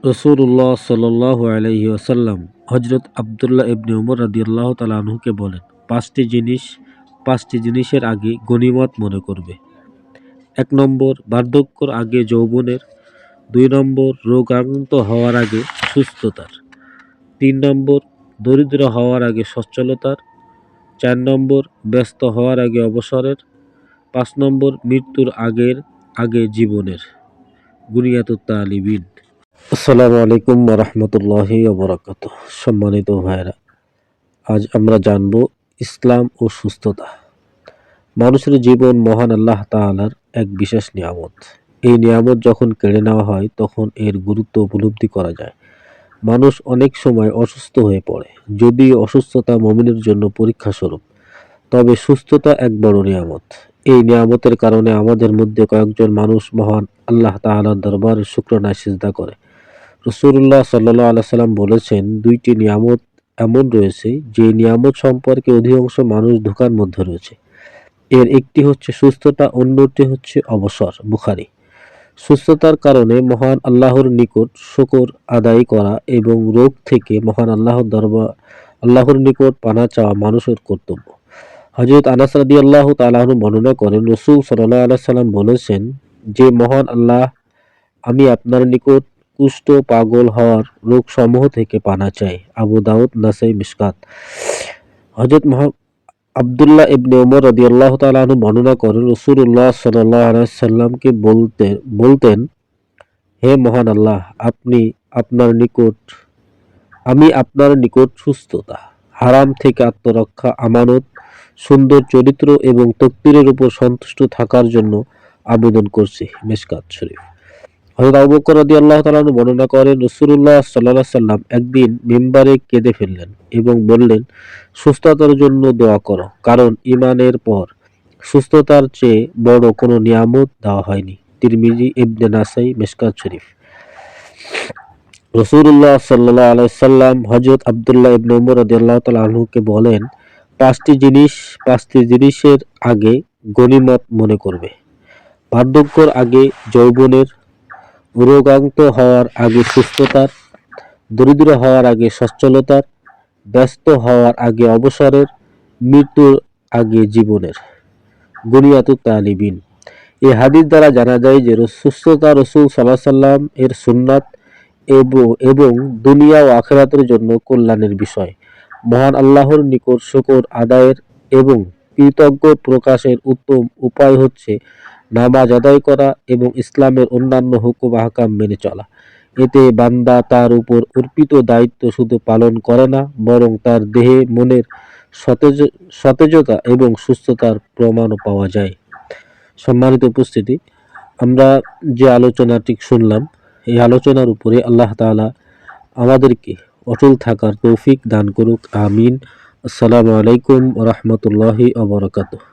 রসুল্লাহ সাল্লাল্লাহু আলাইহি ওয়াসাল্লাম হযরত আব্দুল্লাহ ইবনে উমর রাদিয়াল্লাহু তাআলা আনহুকে বলেন, পাঁচটি জিনিসের আগে গনিমত মনে করবে। ১ নম্বর বার্ধক্যর আগে যৌবনের, ২ নম্বর রোগাক্রান্ত হওয়ার আগে সুস্থতার, ৩ নম্বর দরিদ্র হওয়ার আগে সচ্ছলতার, ৪ নম্বর ব্যস্ত হওয়ার আগে অবসরের, ৫ নম্বর মৃত্যুর আগে জীবনের। গুনিয়াতুত তালিবিন। আসসালামু আলাইকুম ওয়া রাহমাতুল্লাহি ওয়া বারাকাতুহু। সম্মানিত ভাইরা, আজ আমরা জানব ইসলাম ও সুস্থতা। মানুষের জীবন মহান আল্লাহ তাআলার এক বিশেষ নিয়ামত। এই নিয়ামত যখন কেড়ে নেওয়া হয় তখন এর গুরুত্ব উপলব্ধি করা যায়। মানুষ অনেক সময় অসুস্থ হয়ে পড়ে, যদিও অসুস্থতা মুমিনের জন্য পরীক্ষা স্বরূপ। তবে সুস্থতা এক বড় নিয়ামত। এই নিয়ামতের কারণে আমাদের মধ্যে কয়েকজন মানুষ মহান আল্লাহ তাআলার দরবারে শুকরানায় সিজদা করে। রাসূলুল্লাহ সাল্লাল্লাহু আলাইহি সাল্লাম বলেছেন, ২টি নিয়ামত এমন রয়েছে যে নিয়ামত সম্পর্কে অধিকাংশ মানুষ ধোঁকার মধ্যে রয়েছে। এর একটি হচ্ছে সুস্থতা, অন্যটি হচ্ছে অবসর। বুখারী। সুস্থতার কারণে মহান আল্লাহর নিকট শুকর আদায় করা এবং রোগ থেকে মহান আল্লাহর নিকট পানা চাওয়া মানুষের কর্তব্য। হযরত আনাস রাদিয়াল্লাহু তাআলা আনহু বর্ণনা করেন, রাসূল সাল্লাল্লাহু আলাইহি সাল্লাম বলেছেন যে মহান আল্লাহ, আমি আপনার নিকট কুষ্ঠ, পাগল হওয়ার রোগসমূহ থেকে পানা চাই। আবু দাউদ, নাসাই, মিশকাত। হযরত আব্দুল্লাহ ইবনে উমর রাদিয়াল্লাহু তাআলা আনহু বর্ণনা করেন, রাসূলুল্লাহ সাল্লাল্লাহু আলাইহি সাল্লামকে বলতেন, হে মহান আল্লাহ, আমি আপনার নিকট সুস্থতা, হারাম থেকে আত্মরক্ষা, আমানত, সুন্দর চরিত্র এবং তাকদীরের উপর সন্তুষ্ট থাকার জন্য আবেদন করছি। মিশকাত শরীফ। হযরত আবু বকর রাদিয়াল্লাহু তাআলা আনহু বর্ণনা করেন, রাসূলুল্লাহ সাল্লাল্লাহু আলাইহি সাল্লাম একদিন মিম্বারে কেঁদে ফেললেন এবং বললেন, সুস্থতার জন্য দোয়া করো, কারণ ঈমানের পর সুস্থতার চেয়ে বড় কোনো নিয়ামত দেওয়া হয়নি। তিরমিজি, ইবনে নাসাই, মিশকাত শরীফ। রাসূলুল্লাহ সাল্লাল্লাহু আলাইহি সাল্লাম হযরত আব্দুল্লাহ ইবনে উমর রাদিয়াল্লাহু তাআলা আনহুকে বলেন, পাঁচটি জিনিসের আগে গনিমত মনে করবে। বার্ধক্যর আগে যৌবনের, রোগাক্রান্ত হওয়ার আগে সুস্থতার, দরিদ্র হওয়ার আগে সচ্ছলতার, ব্যস্ত হওয়ার আগে অবসরের, মৃত্যুর আগে জীবনের। গুনিয়াতুত তালিবিন। এই হাদিস দ্বারা জানা যায় যে সুস্থতা রাসূল সাল্লাল্লাহু আলাইহি সাল্লাম এর সুন্নাত এবং দুনিয়া ও আখিরাতের জন্য কল্যাণের বিষয়। মহান আল্লাহর নিকট শুকর আদায়ের এবং কৃতজ্ঞ প্রকাশের উত্তম উপায় হচ্ছে নামাজ আদায় করা এবং ইসলামের অন্যান্য হুকুম আহকাম মেনে চলা। এতে বান্দা তার উপর অর্পিত দায়িত্ব শুধু পালন করে না, বরং তার দেহে মনের সতেজতা এবং সুস্থতার প্রমাণও পাওয়া যায়। সম্মানিত উপস্থিতি, আমরা যে আলোচনাটি শুনলাম, এই আলোচনার উপরে আল্লাহ তাআলা আমাদেরকে অটল থাকার তৌফিক দান করুক। আমিন। আসসালামু আলাইকুম ওয়া রাহমাতুল্লাহি ওয়া বারাকাতুহু।